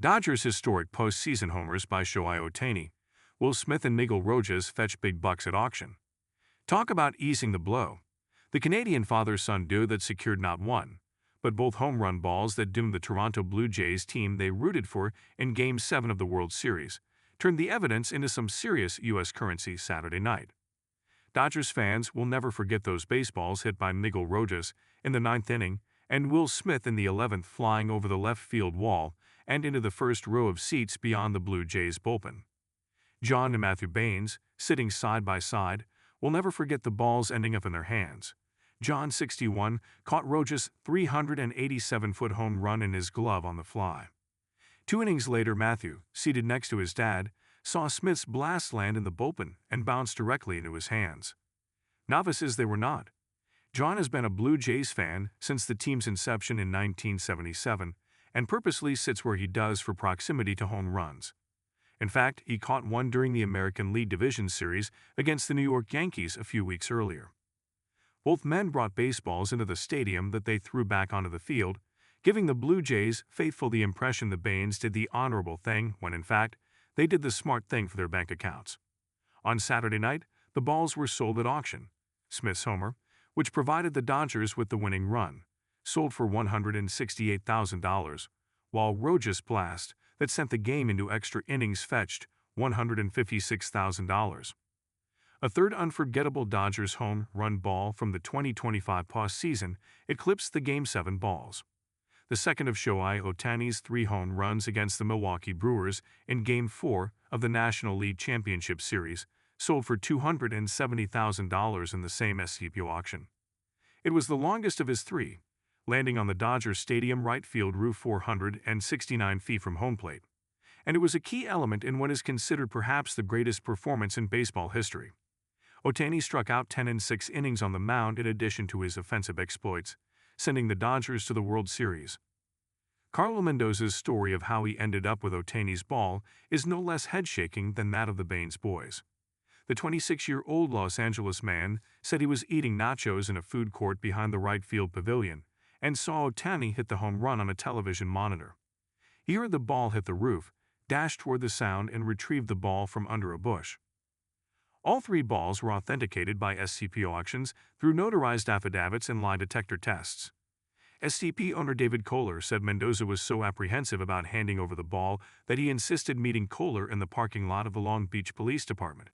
Dodgers' historic postseason homers by Shohei Ohtani. Will Smith and Miguel Rojas fetch big bucks at auction? Talk about easing the blow. The Canadian father-son duo that secured not one, but both home run balls that doomed the Toronto Blue Jays team they rooted for in Game 7 of the World Series turned the evidence into some serious U.S. currency Saturday night. Dodgers fans will never forget those baseballs hit by Miguel Rojas in the ninth inning and Will Smith in the 11th flying over the left field wall and into the first row of seats beyond the Blue Jays bullpen. John and Matthew Baines, sitting side by side, will never forget the balls ending up in their hands. John, 61, caught Rojas' 387-foot home run in his glove on the fly. 2 innings later, Matthew, seated next to his dad, saw Smith's blast land in the bullpen and bounce directly into his hands. Novices they were not. John has been a Blue Jays fan since the team's inception in 1977 and purposely sits where he does for proximity to home runs. In fact, he caught one during the American League Division Series against the New York Yankees a few weeks earlier. Both men brought baseballs into the stadium that they threw back onto the field, giving the Blue Jays faithful the impression the Baines did the honorable thing when, in fact, they did the smart thing for their bank accounts. On Saturday night, the balls were sold at auction. Smith's homer, which provided the Dodgers with the winning run, sold for $168,000, while Rojas' blast that sent the game into extra innings fetched $156,000. A third unforgettable Dodgers home run ball from the 2025 postseason eclipsed the Game 7 balls. The second of Shohei Ohtani's 3 home runs against the Milwaukee Brewers in Game 4 of the National League Championship Series sold for $270,000 in the same SCPO auction. It was the longest of his 3, landing on the Dodger Stadium right field roof 469 feet from home plate, and it was a key element in what is considered perhaps the greatest performance in baseball history. Ohtani struck out 10 in 6 innings on the mound in addition to his offensive exploits, sending the Dodgers to the World Series. Carlo Mendoza's story of how he ended up with Ohtani's ball is no less head-shaking than that of the Baines boys. The 26-year-old Los Angeles man said he was eating nachos in a food court behind the right field pavilion and saw Ohtani hit the home run on a television monitor. He heard the ball hit the roof, dashed toward the sound, and retrieved the ball from under a bush. All 3 balls were authenticated by SCP auctions through notarized affidavits and lie detector tests. SCP owner David Kohler said Mendoza was so apprehensive about handing over the ball that he insisted meeting Kohler in the parking lot of the Long Beach Police Department.